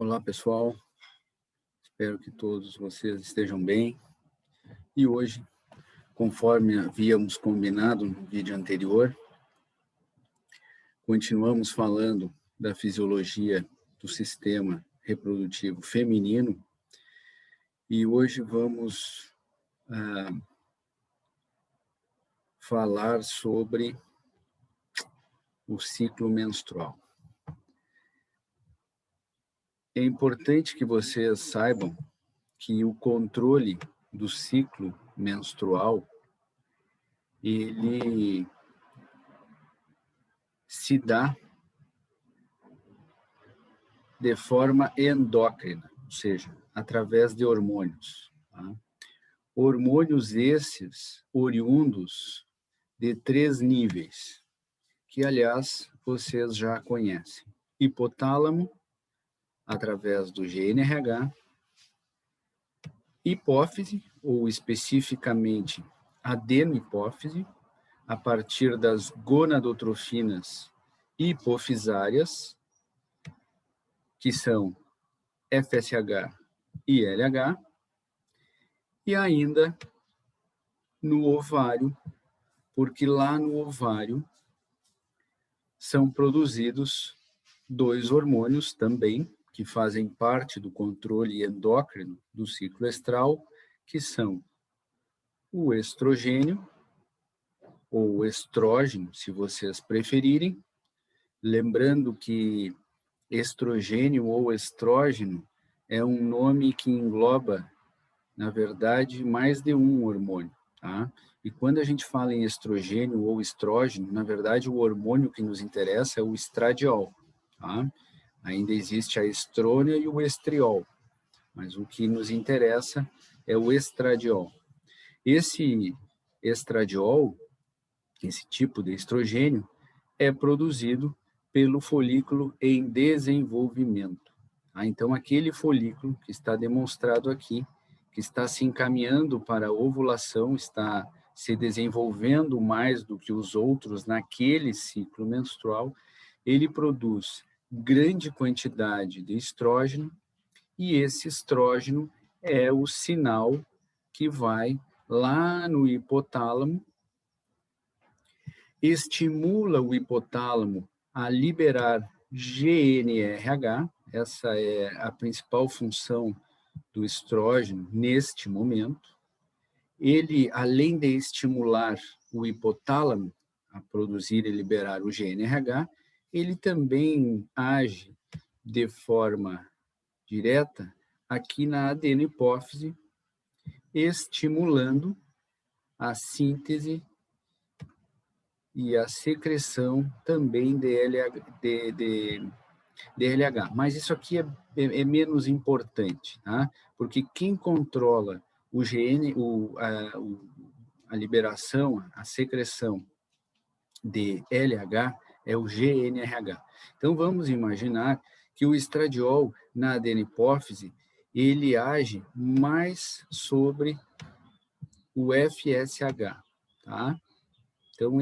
Olá, pessoal. Espero que todos vocês estejam bem. E hoje, conforme havíamos combinado no vídeo anterior, continuamos falando da fisiologia do sistema reprodutivo feminino e hoje vamos falar sobre o ciclo menstrual. É importante que vocês saibam que o controle do ciclo menstrual ele se dá de forma endócrina, ou seja, através de hormônios. Tá? Hormônios esses oriundos de 3 níveis, que, aliás, vocês já conhecem. Hipotálamo, através do GNRH, hipófise, ou especificamente adenohipófise, a partir das gonadotrofinas hipofisárias, que são FSH e LH, e ainda no ovário, porque lá no ovário são produzidos 2 hormônios também, que fazem parte do controle endócrino do ciclo estral, que são o estrogênio, ou estrógeno, se vocês preferirem, lembrando que estrogênio ou estrógeno é um nome que engloba, na verdade, mais de um hormônio, tá? E quando a gente fala em estrogênio ou estrógeno, na verdade, o hormônio que nos interessa é o estradiol, tá? Ainda existe a estrônia e o estriol, mas o que nos interessa é o estradiol. Esse estradiol, esse tipo de estrogênio, é produzido pelo folículo em desenvolvimento. Tá? Então, aquele folículo que está demonstrado aqui, que está se encaminhando para a ovulação, está se desenvolvendo mais do que os outros naquele ciclo menstrual, ele produz grande quantidade de estrógeno, e esse estrógeno é o sinal que vai lá no hipotálamo, estimula o hipotálamo a liberar GNRH, essa é a principal função do estrógeno neste momento. Ele, além de estimular o hipotálamo a produzir e liberar o GNRH, ele também age de forma direta aqui na adenohipófise, estimulando a síntese e a secreção também de LH. Mas isso aqui é menos importante, tá? Porque quem controla o a liberação, a secreção de LH é o GNRH. Então, vamos imaginar que o estradiol na adenopófise, ele age mais sobre o FSH, tá? Então,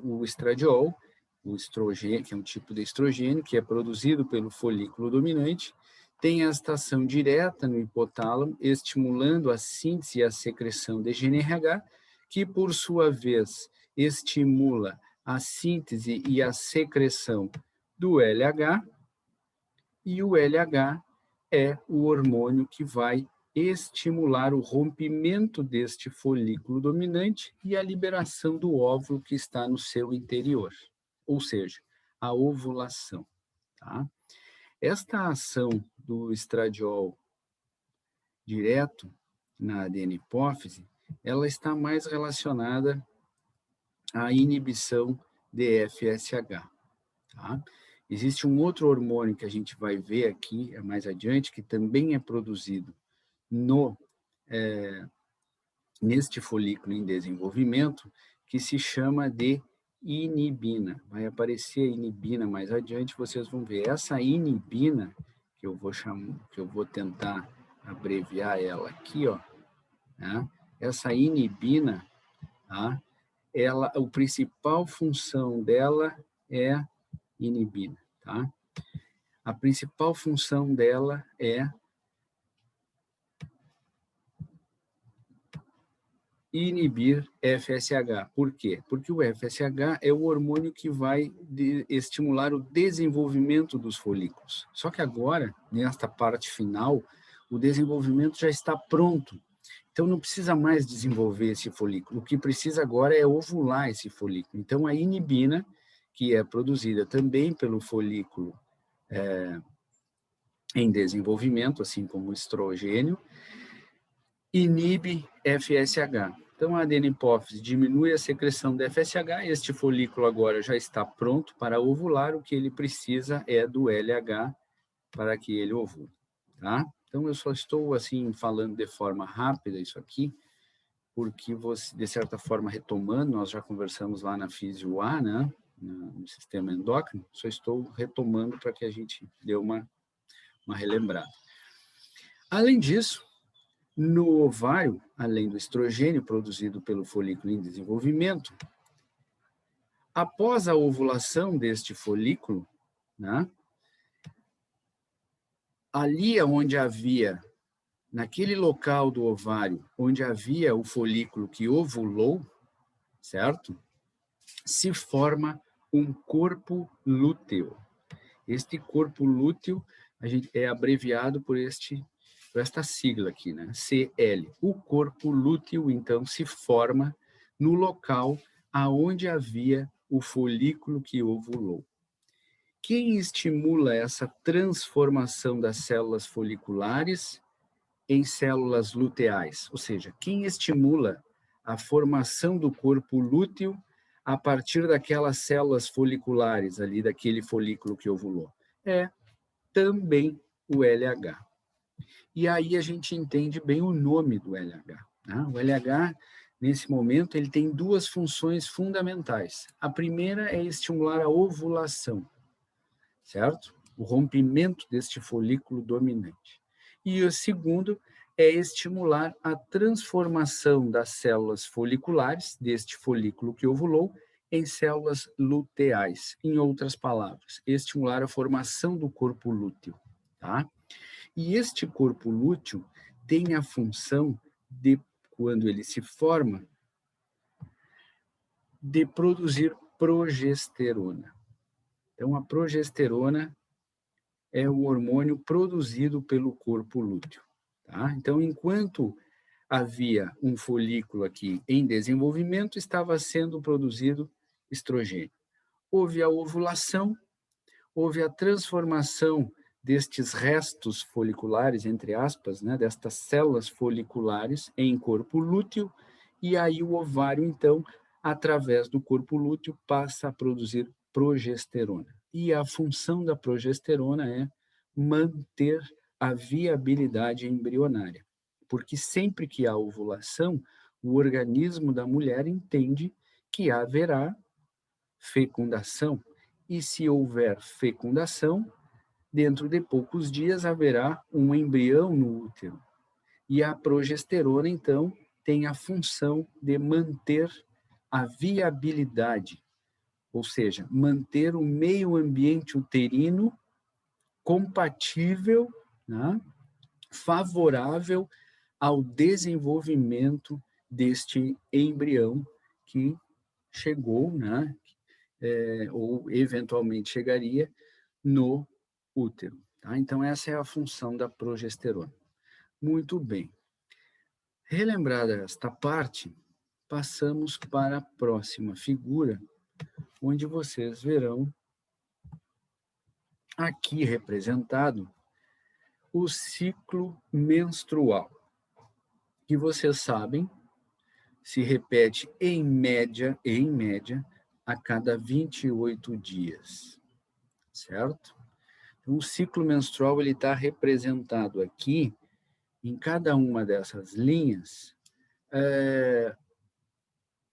o estradiol, o estrogênio, que é um tipo de estrogênio, que é produzido pelo folículo dominante, tem esta ação direta no hipotálamo, estimulando a síntese e a secreção de GNRH, que, por sua vez, estimula a síntese e a secreção do LH, e o LH é o hormônio que vai estimular o rompimento deste folículo dominante e a liberação do óvulo que está no seu interior, ou seja, a ovulação. Tá? Esta ação do estradiol direto na adenopófise, ela está mais relacionada à inibição de FSH. Tá? Existe um outro hormônio que a gente vai ver aqui mais adiante, que também é produzido neste folículo em desenvolvimento, que se chama de inibina. Vai aparecer a inibina mais adiante, vocês vão ver. Essa inibina, que eu vou tentar abreviar ela aqui, ó, né? Essa inibina, tá? A principal função dela é inibina, tá? a principal função dela é inibir FSH. Por quê? Porque o FSH é o hormônio que vai estimular o desenvolvimento dos folículos. Só que agora, nesta parte final, o desenvolvimento já está pronto. Então, não precisa mais desenvolver esse folículo. O que precisa agora é ovular esse folículo. Então, a inibina, que é produzida também pelo folículo em desenvolvimento, assim como o estrogênio, inibe FSH. Então, a adenipófise diminui a secreção de FSH, este folículo agora já está pronto para ovular, o que ele precisa é do LH para que ele ovule, tá? Então, eu só estou, assim, falando de forma rápida isso aqui, porque você, de certa forma, retomando, nós já conversamos lá na Físio A, né, no sistema endócrino, só estou retomando para que a gente dê uma relembrada. Além disso, no ovário, além do estrogênio produzido pelo folículo em desenvolvimento, após a ovulação deste folículo, né, ali onde havia, naquele local do ovário, onde havia o folículo que ovulou, certo? Se forma um corpo lúteo. Este corpo lúteo é abreviado por esta sigla aqui, né? CL. O corpo lúteo, então, se forma no local aonde havia o folículo que ovulou. Quem estimula essa transformação das células foliculares em células luteais? Ou seja, quem estimula a formação do corpo lúteo a partir daquelas células foliculares ali, daquele folículo que ovulou? É também o LH. E aí a gente entende bem o nome do LH. Né? O LH, nesse momento, ele tem duas funções fundamentais. A primeira é estimular a ovulação, certo? O rompimento deste folículo dominante. E o segundo é estimular a transformação das células foliculares, deste folículo que ovulou, em células luteais. Em outras palavras, estimular a formação do corpo lúteo. Tá? E este corpo lúteo tem a função de, quando ele se forma, de produzir progesterona. Então, a progesterona é o hormônio produzido pelo corpo lúteo. Tá? Então, enquanto havia um folículo aqui em desenvolvimento, estava sendo produzido estrogênio. Houve a ovulação, houve a transformação destes restos foliculares, entre aspas, né, destas células foliculares em corpo lúteo, e aí o ovário, então, através do corpo lúteo, passa a produzir progesterona. E a função da progesterona é manter a viabilidade embrionária, porque sempre que há ovulação, o organismo da mulher entende que haverá fecundação, e se houver fecundação, dentro de poucos dias haverá um embrião no útero. E a progesterona, então, tem a função de manter a viabilidade, ou seja, manter o meio ambiente uterino compatível, né, favorável ao desenvolvimento deste embrião que chegou, né, ou eventualmente chegaria no útero. Tá? Então, essa é a função da progesterona. Muito bem. Relembrada esta parte, passamos para a próxima figura, onde vocês verão aqui representado o ciclo menstrual, que vocês sabem, se repete em média, a cada 28 dias, certo? Então, o ciclo menstrual ele está representado aqui, em cada uma dessas linhas,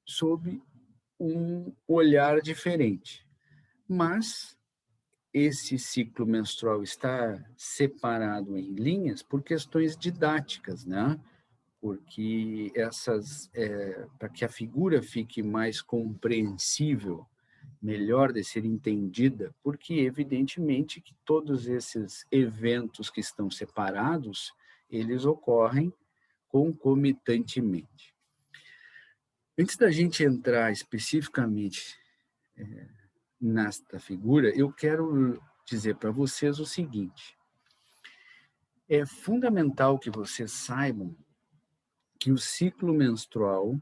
sob um olhar diferente. Mas esse ciclo menstrual está separado em linhas por questões didáticas, né? Porque para que a figura fique mais compreensível melhor de ser entendida, porque evidentemente que todos esses eventos que estão separados, eles ocorrem concomitantemente. Antes da gente entrar especificamente nesta figura, eu quero dizer para vocês o seguinte: é fundamental que vocês saibam que o ciclo menstrual,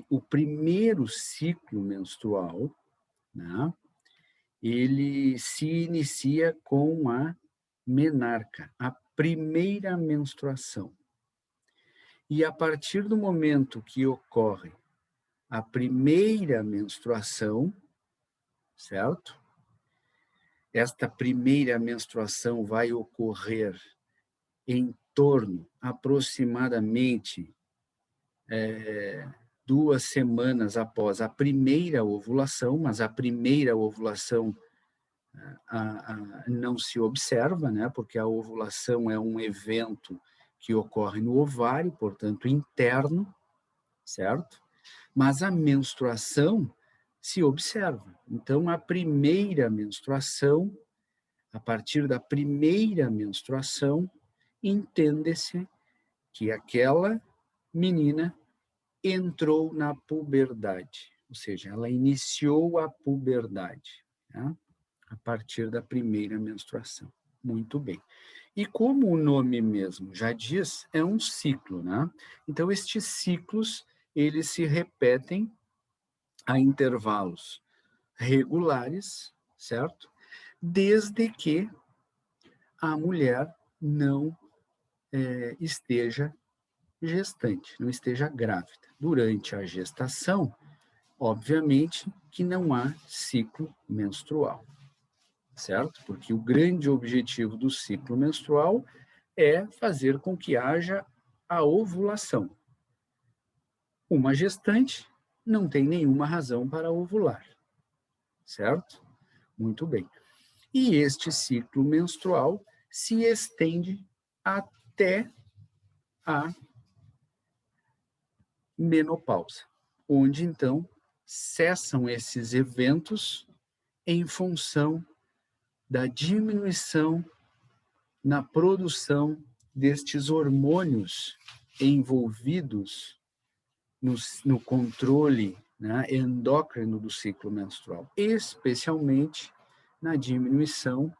o primeiro ciclo menstrual, né, ele se inicia com a menarca, a primeira menstruação. E a partir do momento que ocorre a primeira menstruação, certo? Esta primeira menstruação vai ocorrer em torno, aproximadamente, 2 semanas após a primeira ovulação, mas a primeira ovulação não se observa, né? Porque a ovulação é um evento que ocorre no ovário, portanto, interno, certo? Mas a menstruação se observa. Então, a primeira menstruação, a partir da primeira menstruação, entende-se que aquela menina entrou na puberdade, ou seja, ela iniciou a puberdade, né? A partir da primeira menstruação. Muito bem. E como o nome mesmo já diz, é um ciclo, né? Então, estes ciclos, eles se repetem a intervalos regulares, certo? Desde que a mulher não esteja gestante, não esteja grávida. Durante a gestação, obviamente que não há ciclo menstrual, certo? Porque o grande objetivo do ciclo menstrual é fazer com que haja a ovulação. Uma gestante não tem nenhuma razão para ovular, certo? Muito bem. E este ciclo menstrual se estende até a menopausa, onde então cessam esses eventos em função da diminuição na produção destes hormônios envolvidos no controle, né, endócrino do ciclo menstrual, especialmente na diminuição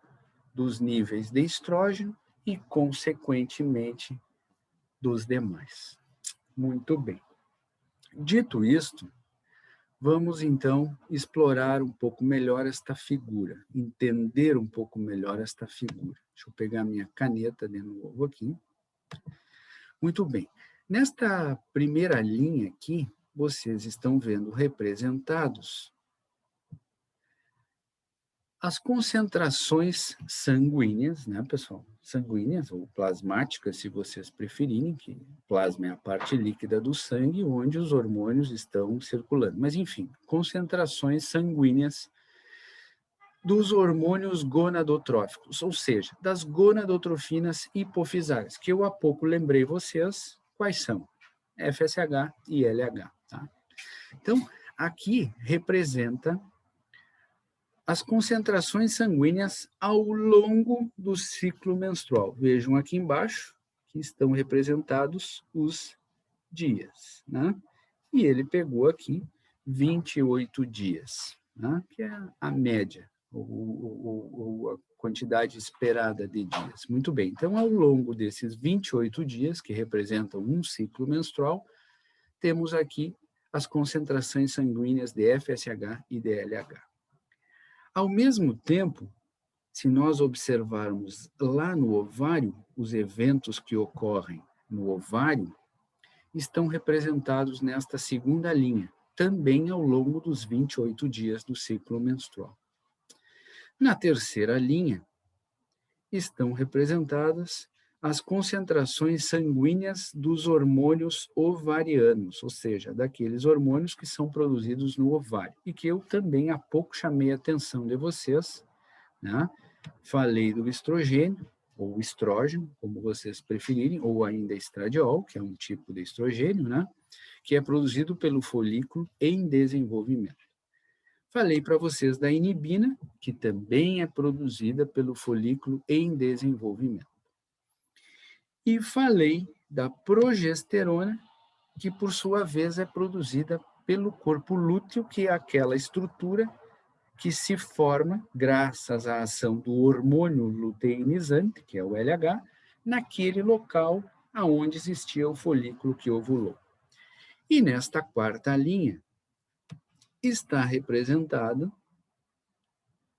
dos níveis de estrógeno e, consequentemente, dos demais. Muito bem. Dito isto, vamos então explorar um pouco melhor esta figura, entender um pouco melhor esta figura. Deixa eu pegar minha caneta de novo aqui. Muito bem. Nesta primeira linha aqui, vocês estão vendo representados as concentrações sanguíneas, né, pessoal? Sanguíneas ou plasmáticas, se vocês preferirem, que plasma é a parte líquida do sangue, onde os hormônios estão circulando. Mas, enfim, concentrações sanguíneas dos hormônios gonadotróficos, ou seja, das gonadotrofinas hipofisárias, que eu há pouco lembrei vocês quais são, FSH e LH. Tá? Então, aqui representa as concentrações sanguíneas ao longo do ciclo menstrual. Vejam aqui embaixo que estão representados os dias, né? E ele pegou aqui 28 dias, né? Que é a média, ou a quantidade esperada de dias. Muito bem, então ao longo desses 28 dias, que representam um ciclo menstrual, temos aqui as concentrações sanguíneas de FSH e de LH. Ao mesmo tempo, se nós observarmos lá no ovário, os eventos que ocorrem no ovário estão representados nesta segunda linha, também ao longo dos 28 dias do ciclo menstrual. Na terceira linha, estão representadas as concentrações sanguíneas dos hormônios ovarianos, ou seja, daqueles hormônios que são produzidos no ovário, e que eu também há pouco chamei a atenção de vocês, né? Falei do estrogênio, ou estrógeno, como vocês preferirem, ou ainda estradiol, que é um tipo de estrogênio, né? Que é produzido pelo folículo em desenvolvimento. Falei para vocês da inibina, que também é produzida pelo folículo em desenvolvimento. E falei da progesterona, que por sua vez é produzida pelo corpo lúteo, que é aquela estrutura que se forma graças à ação do hormônio luteinizante, que é o LH, naquele local aonde existia o folículo que ovulou. E nesta quarta linha está representado,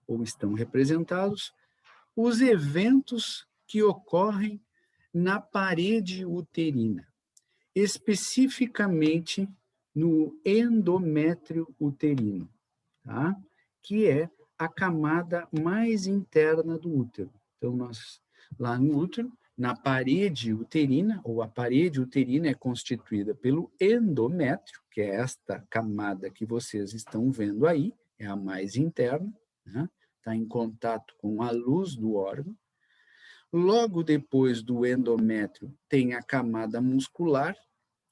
ou estão representados, os eventos que ocorrem na parede uterina, especificamente no endométrio uterino, tá? Que é a camada mais interna do útero. Então, nós, lá no útero, na parede uterina, ou a parede uterina é constituída pelo endométrio, que é esta camada que vocês estão vendo aí, é a mais interna, né? Está em contato com a luz do órgão. Logo depois do endométrio tem a camada muscular,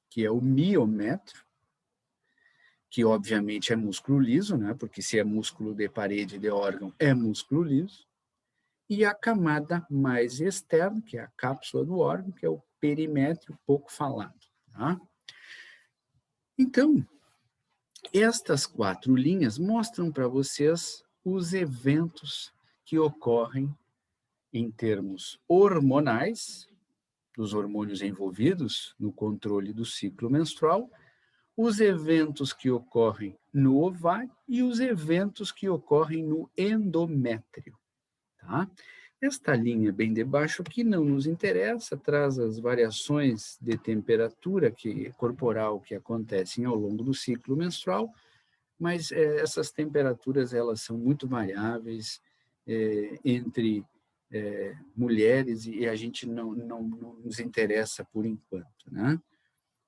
que é o miométrio, que obviamente é músculo liso, né? Porque se é músculo de parede de órgão, é músculo liso. E a camada mais externa, que é a cápsula do órgão, que é o perimétrio, pouco falado. Tá? Então, estas 4 linhas mostram para vocês os eventos que ocorrem em termos hormonais, dos hormônios envolvidos no controle do ciclo menstrual, os eventos que ocorrem no ovário e os eventos que ocorrem no endométrio. Tá? Esta linha bem debaixo aqui não nos interessa, traz as variações de temperatura corporal que acontecem ao longo do ciclo menstrual, mas essas temperaturas elas são muito variáveis entre mulheres e a gente não nos interessa por enquanto, né?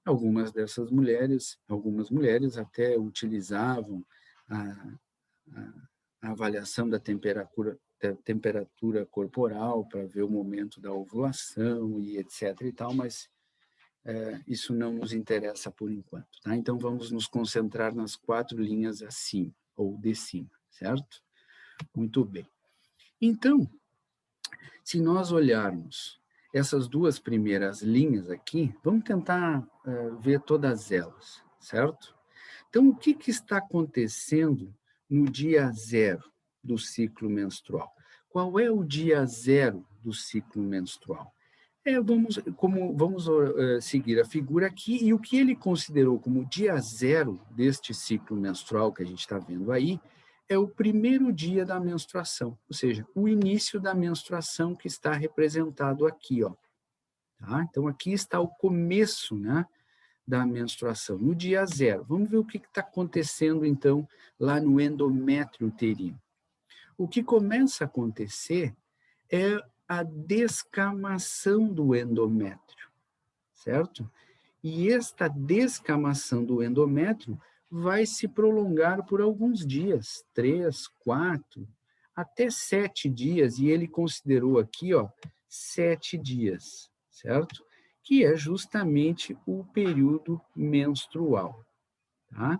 Algumas mulheres até utilizavam a avaliação da temperatura corporal para ver o momento da ovulação e etc e tal, mas isso não nos interessa por enquanto, tá? Então vamos nos concentrar nas 4 linhas acima ou de cima, certo? Muito bem. Então, se nós olharmos essas 2 primeiras linhas aqui, vamos tentar ver todas elas, certo? Então, o que está acontecendo no dia 0 do ciclo menstrual? Qual é o dia 0 do ciclo menstrual? Vamos seguir a figura aqui, e o que ele considerou como dia 0 deste ciclo menstrual que a gente está vendo aí, é o primeiro dia da menstruação, ou seja, o início da menstruação que está representado aqui, ó. Tá? Então, aqui está o começo, né, da menstruação, no dia 0. Vamos ver o que está acontecendo, então, lá no endométrio uterino. O que começa a acontecer é a descamação do endométrio, certo? E esta descamação do endométrio vai se prolongar por alguns dias, 3, 4, até 7 dias, e ele considerou aqui, ó, 7 dias, certo? Que é justamente o período menstrual, tá?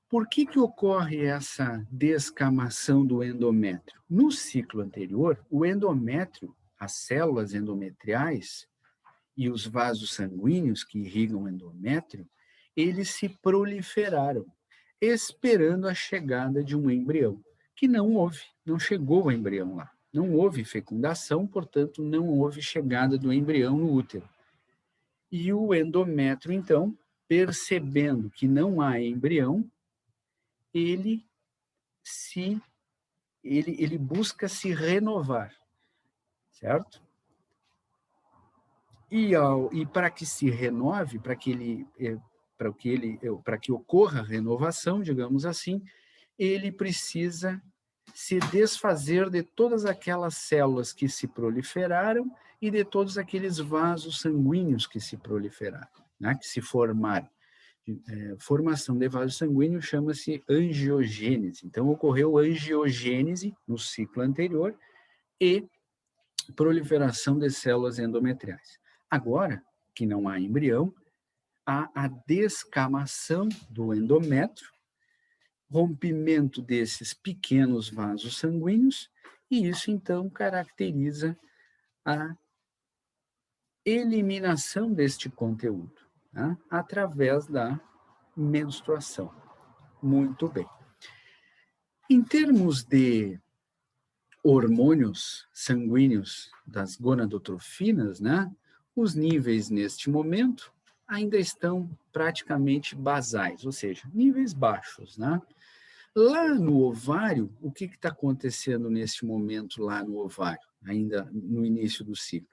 Por que ocorre essa descamação do endométrio? No ciclo anterior, o endométrio, as células endometriais e os vasos sanguíneos que irrigam o endométrio, eles se proliferaram, esperando a chegada de um embrião, que não houve, não chegou o embrião lá. Não houve fecundação, portanto, não houve chegada do embrião no útero. E o endométrio, então, percebendo que não há embrião, ele busca se renovar, certo? E para que se renove, para que ocorra a renovação, digamos assim, ele precisa se desfazer de todas aquelas células que se proliferaram e de todos aqueles vasos sanguíneos que se proliferaram, né, que se formaram. Formação de vaso sanguíneo chama-se angiogênese. Então, ocorreu angiogênese no ciclo anterior e proliferação de células endometriais. Agora, que não há embrião, há a descamação do endométrio, rompimento desses pequenos vasos sanguíneos, e isso, então, caracteriza a eliminação deste conteúdo, né, através da menstruação. Muito bem. Em termos de hormônios sanguíneos das gonadotrofinas, né, os níveis neste momento ainda estão praticamente basais, ou seja, níveis baixos, né? Lá no ovário, o que está acontecendo neste momento lá no ovário, ainda no início do ciclo?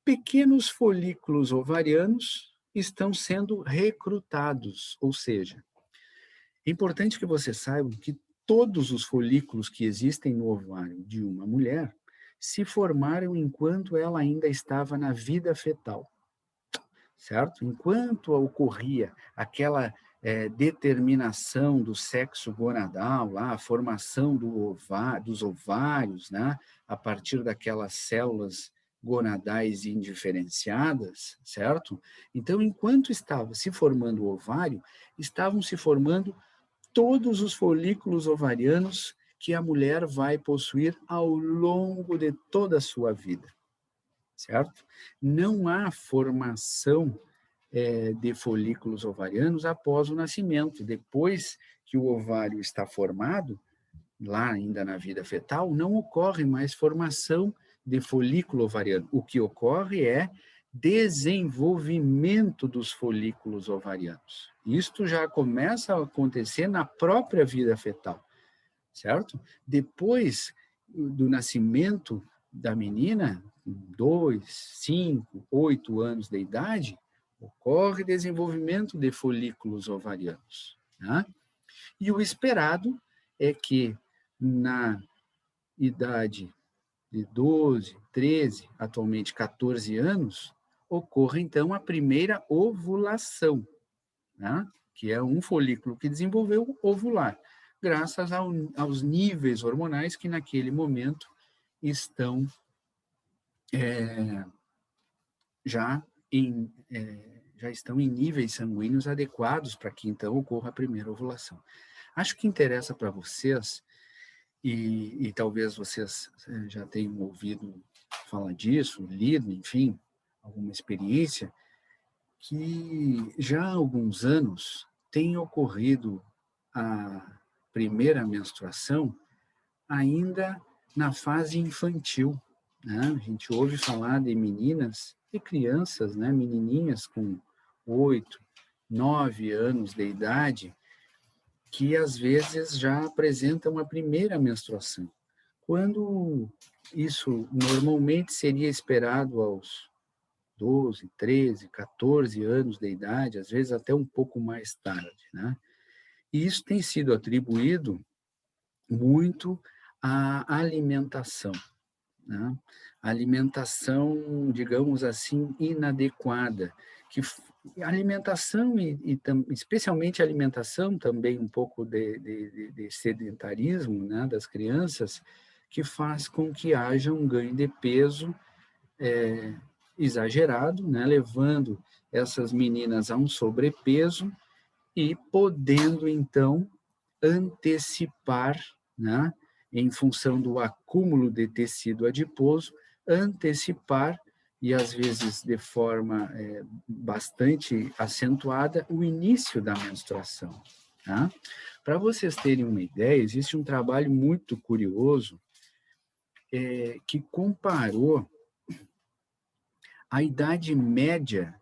Pequenos folículos ovarianos estão sendo recrutados, ou seja, é importante que você saiba que todos os folículos que existem no ovário de uma mulher se formaram enquanto ela ainda estava na vida fetal, certo? Enquanto ocorria aquela determinação do sexo gonadal, lá, a formação dos ovários, né, a partir daquelas células gonadais indiferenciadas, certo? Então, enquanto estava se formando o ovário, estavam se formando todos os folículos ovarianos que a mulher vai possuir ao longo de toda a sua vida, certo? Não há formação de folículos ovarianos após o nascimento. Depois que o ovário está formado, lá ainda na vida fetal, não ocorre mais formação de folículo ovariano. O que ocorre é desenvolvimento dos folículos ovarianos. Isto já começa a acontecer na própria vida fetal, certo? Depois do nascimento da menina, 2, 5, 8 anos de idade, ocorre desenvolvimento de folículos ovarianos, né? E o esperado é que na idade de 12, 13, atualmente 14 anos, ocorra então a primeira ovulação, né? Que é um folículo que desenvolveu ovular, graças aos níveis hormonais que naquele momento estão já já estão em níveis sanguíneos adequados para que então ocorra a primeira ovulação. Acho que interessa para vocês, e talvez vocês já tenham ouvido falar disso, lido, enfim, alguma experiência, que já há alguns anos tem ocorrido a primeira menstruação ainda na fase infantil, né? A gente ouve falar de meninas e crianças, né? Menininhas com 8, 9 anos de idade, que às vezes já apresentam a primeira menstruação, quando isso normalmente seria esperado aos 12, 13, 14 anos de idade, às vezes até um pouco mais tarde, né? E isso tem sido atribuído muito à alimentação, né? A alimentação, digamos assim, inadequada, que alimentação especialmente a alimentação também um pouco de sedentarismo, né, das crianças, que faz com que haja um ganho de peso exagerado, né, levando essas meninas a um sobrepeso e podendo então antecipar, né, em função do acúmulo de tecido adiposo, antecipar, e às vezes de forma bastante acentuada, o início da menstruação. Tá? Para vocês terem uma ideia, existe um trabalho muito curioso que comparou a idade média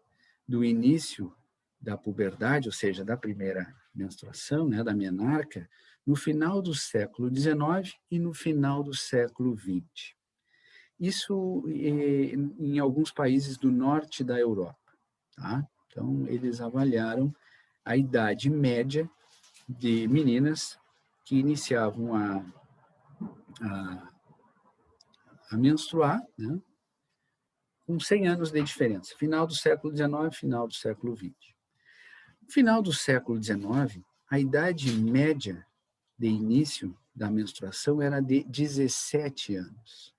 do início da puberdade, ou seja, da primeira menstruação, né, da menarca, no final do século XIX e no final do século XX. Isso em alguns países do norte da Europa. Tá? Então, eles avaliaram a idade média de meninas que iniciavam a menstruar, né, com 100 anos de diferença, final do século XIX, final do século XX. No final do século XIX, a idade média de início da menstruação era de 17 anos.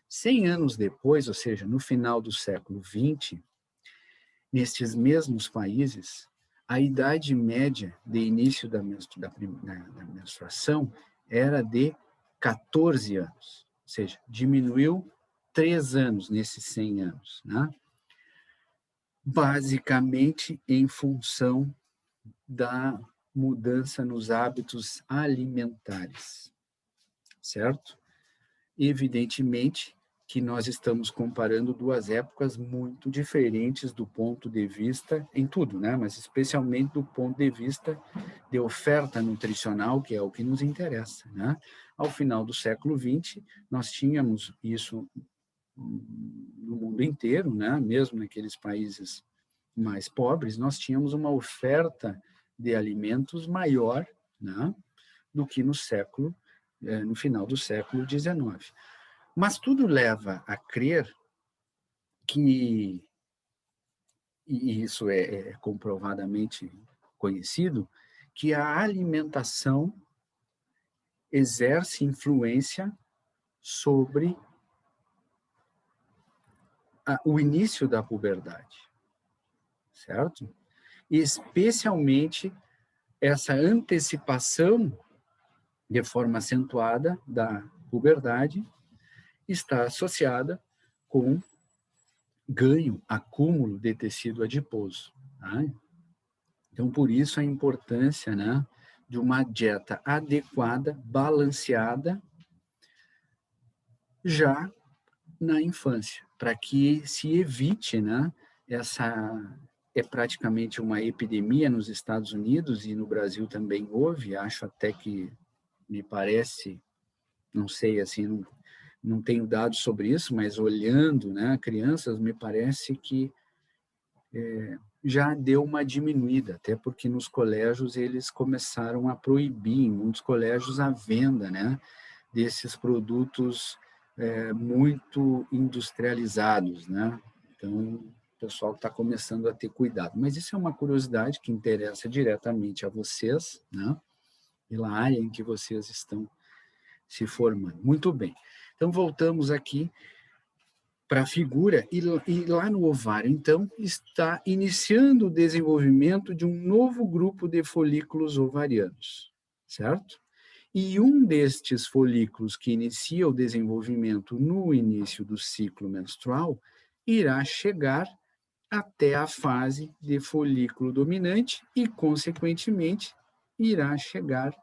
100 anos depois, ou seja, no final do século XX, nestes mesmos países, a idade média de início da menstruação era de 14 anos, ou seja, diminuiu 3 anos nesses 100 anos, né? Basicamente em função da mudança nos hábitos alimentares, certo? Evidentemente que nós estamos comparando duas épocas muito diferentes do ponto de vista, em tudo, né? Mas especialmente do ponto de vista de oferta nutricional, que é o que nos interessa, né? Ao final do século XX, nós tínhamos isso no mundo inteiro, né? Mesmo naqueles países mais pobres, nós tínhamos uma oferta de alimentos maior, né? Do que no final do século XIX. Mas tudo leva a crer que, e isso é comprovadamente conhecido, que a alimentação exerce influência sobre o início da puberdade, certo? E especialmente essa antecipação de forma acentuada da puberdade está associada com ganho, acúmulo de tecido adiposo. Tá? Então, por isso a importância, né, de uma dieta adequada, balanceada, já na infância, para que se evite, né, essa é praticamente uma epidemia nos Estados Unidos e no Brasil também houve, acho até que me parece, não sei, assim, não tenho dados sobre isso, mas olhando, né, crianças, me parece que já deu uma diminuída, até porque nos colégios eles começaram a proibir, em muitos colégios, a venda, né, desses produtos muito industrializados, né? Então, o pessoal está começando a ter cuidado. Mas isso é uma curiosidade que interessa diretamente a vocês, né? Pela área em que vocês estão se formando. Muito bem. Então, voltamos aqui para a figura, e lá no ovário, então, está iniciando o desenvolvimento de um novo grupo de folículos ovarianos, certo? E um destes folículos que inicia o desenvolvimento no início do ciclo menstrual irá chegar até a fase de folículo dominante e, consequentemente, irá chegar,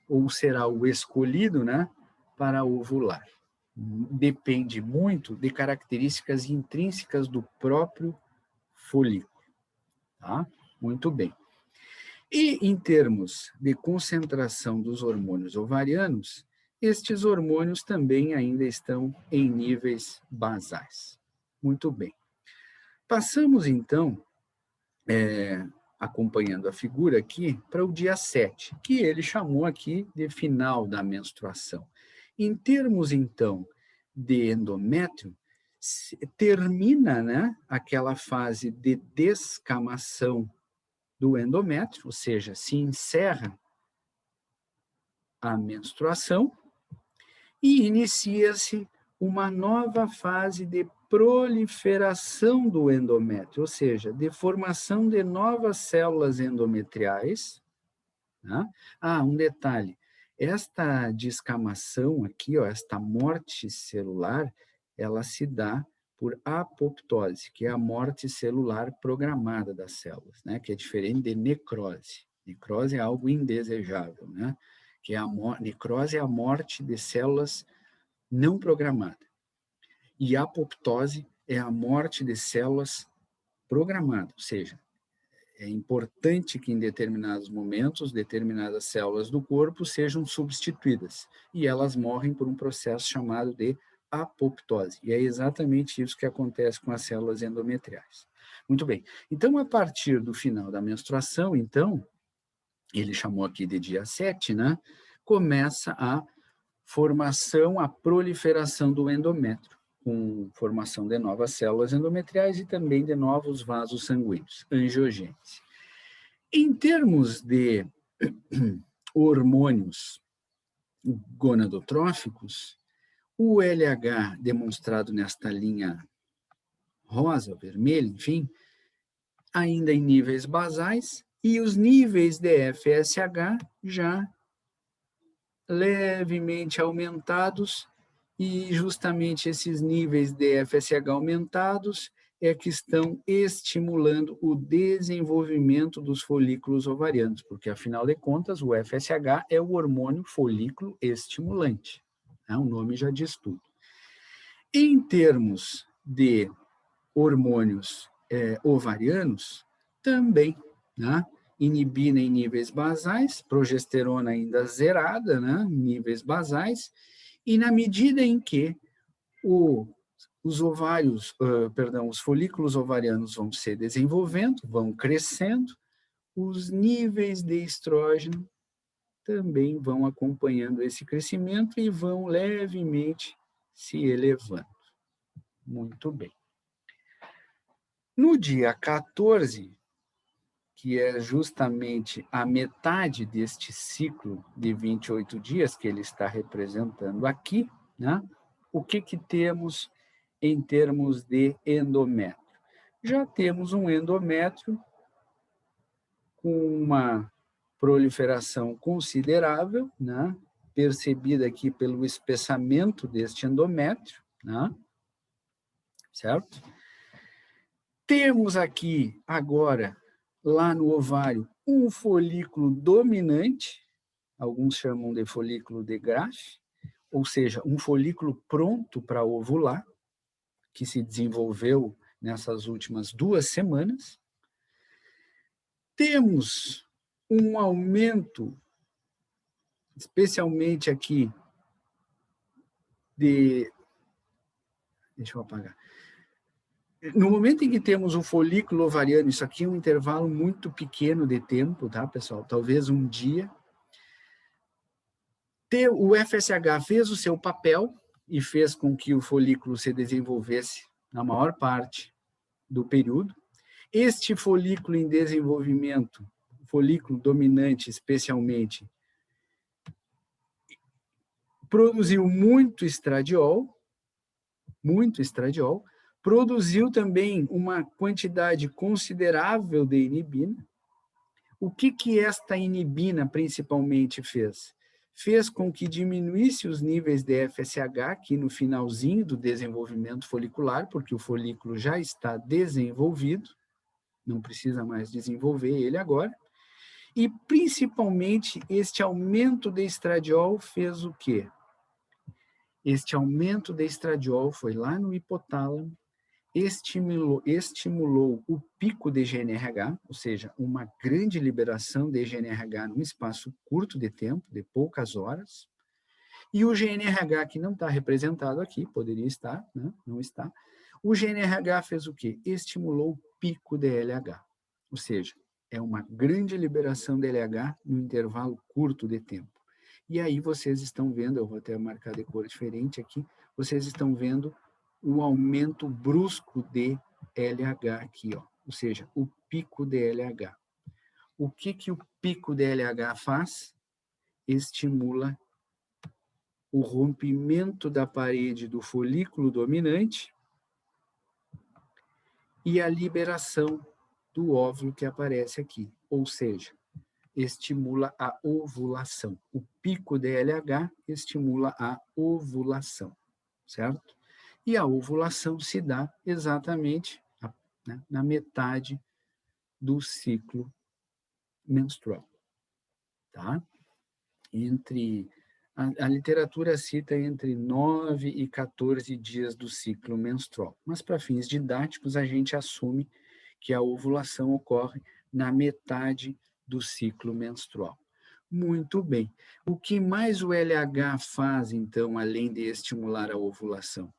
ou será o escolhido, né, para ovular. Depende muito de características intrínsecas do próprio folículo. Tá? Muito bem. E em termos de concentração dos hormônios ovarianos, estes hormônios também ainda estão em níveis basais. Muito bem. Passamos, então, acompanhando a figura aqui, para o dia 7, que ele chamou aqui de final da menstruação. Em termos, então, de endométrio, termina, né, aquela fase de descamação do endométrio, ou seja, se encerra a menstruação e inicia-se uma nova fase de proliferação do endométrio, ou seja, de formação de novas células endometriais. Né? Um detalhe, esta descamação aqui, ó, esta morte celular, ela se dá por apoptose, que é a morte celular programada das células, né? Que é diferente de necrose. Necrose é algo indesejável, né? Que é necrose é a morte de células não programada. E a apoptose é a morte de células programadas, ou seja, é importante que em determinados momentos, determinadas células do corpo sejam substituídas, e elas morrem por um processo chamado de apoptose. E é exatamente isso que acontece com as células endometriais. Muito bem. Então, a partir do final da menstruação, então, ele chamou aqui de dia 7, né? Começa a formação, a proliferação do endométrio, com formação de novas células endometriais e também de novos vasos sanguíneos, angiogênese. Em termos de hormônios gonadotróficos, o LH demonstrado nesta linha rosa, vermelha, enfim, ainda em níveis basais, e os níveis de FSH já levemente aumentados, e justamente esses níveis de FSH aumentados é que estão estimulando o desenvolvimento dos folículos ovarianos, porque, afinal de contas, o FSH é o hormônio folículo estimulante. Né? O nome já diz tudo. Em termos de hormônios ovarianos, também, né? Inibina em níveis basais, progesterona ainda zerada, né? Em níveis basais, e na medida em que os ovários, os folículos ovarianos vão se desenvolvendo, vão crescendo, os níveis de estrógeno também vão acompanhando esse crescimento e vão levemente se elevando. Muito bem. No dia 14, que é justamente a metade deste ciclo de 28 dias que ele está representando aqui, né? O que temos em termos de endométrio? Já temos um endométrio com uma proliferação considerável, né? Percebida aqui pelo espessamento deste endométrio, né? Certo? Temos aqui, agora, lá no ovário, um folículo dominante, alguns chamam de folículo de Graff, ou seja, um folículo pronto para ovular, que se desenvolveu nessas últimas 2 semanas. Temos um aumento, especialmente aqui, deixa eu apagar. No momento em que temos o folículo ovariano, isso aqui é um intervalo muito pequeno de tempo, tá, pessoal? Talvez um dia. O FSH fez o seu papel e fez com que o folículo se desenvolvesse na maior parte do período. Este folículo em desenvolvimento, folículo dominante especialmente, produziu muito estradiol, produziu também uma quantidade considerável de inibina. O que esta inibina principalmente fez? Fez com que diminuísse os níveis de FSH aqui no finalzinho do desenvolvimento folicular, porque o folículo já está desenvolvido, não precisa mais desenvolver ele agora, e principalmente este aumento de estradiol fez o quê? Este aumento de estradiol foi lá no hipotálamo, estimulou o pico de GNRH, ou seja, uma grande liberação de GNRH num espaço curto de tempo, de poucas horas, e o GNRH, que não está representado aqui, poderia estar, né? Não está, o GNRH fez o quê? Estimulou o pico de LH, ou seja, é uma grande liberação de LH num intervalo curto de tempo. E aí vocês estão vendo, eu vou até marcar de cor diferente aqui, vocês estão vendo um aumento brusco de LH aqui, ó, ou seja, o pico de LH. O que o pico de LH faz? Estimula o rompimento da parede do folículo dominante e a liberação do óvulo que aparece aqui, ou seja, estimula a ovulação. O pico de LH estimula a ovulação, certo? E a ovulação se dá exatamente na metade do ciclo menstrual. Tá? A literatura cita entre 9 e 14 dias do ciclo menstrual, mas para fins didáticos a gente assume que a ovulação ocorre na metade do ciclo menstrual. Muito bem. O que mais o LH faz, então, além de estimular a ovulação?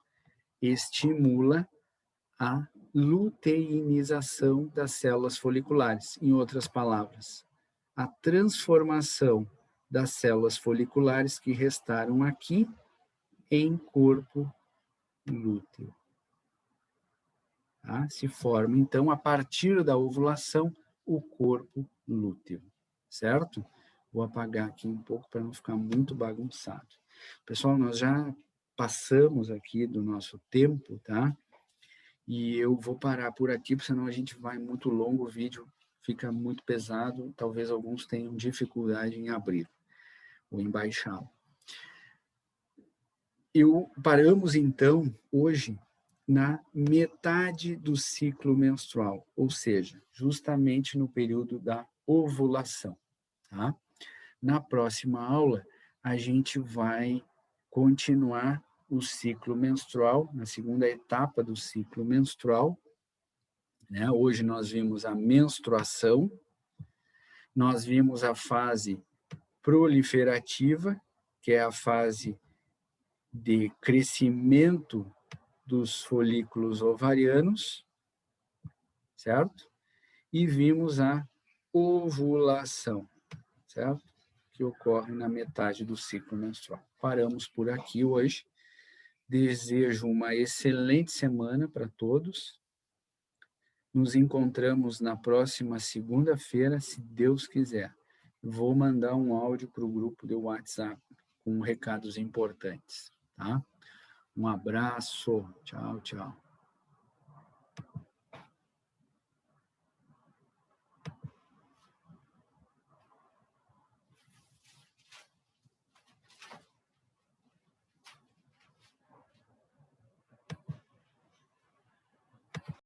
Estimula a luteinização das células foliculares. Em outras palavras, a transformação das células foliculares que restaram aqui em corpo lúteo. Tá? Se forma, então, a partir da ovulação, o corpo lúteo, certo? Vou apagar aqui um pouco para não ficar muito bagunçado. Pessoal, nós já passamos aqui do nosso tempo, tá? E eu vou parar por aqui, porque senão a gente vai muito longo, o vídeo fica muito pesado, talvez alguns tenham dificuldade em abrir ou em baixá-lo. Paramos, então, hoje, na metade do ciclo menstrual, ou seja, justamente no período da ovulação. Tá? Na próxima aula, a gente vai continuar o ciclo menstrual, na segunda etapa do ciclo menstrual. Né? Hoje nós vimos a menstruação, nós vimos a fase proliferativa, que é a fase de crescimento dos folículos ovarianos, certo? E vimos a ovulação, certo? Que ocorre na metade do ciclo menstrual. Paramos por aqui hoje. Desejo uma excelente semana para todos. Nos encontramos na próxima segunda-feira, se Deus quiser. Vou mandar um áudio para o grupo do WhatsApp com recados importantes, tá? Um abraço. Tchau, tchau.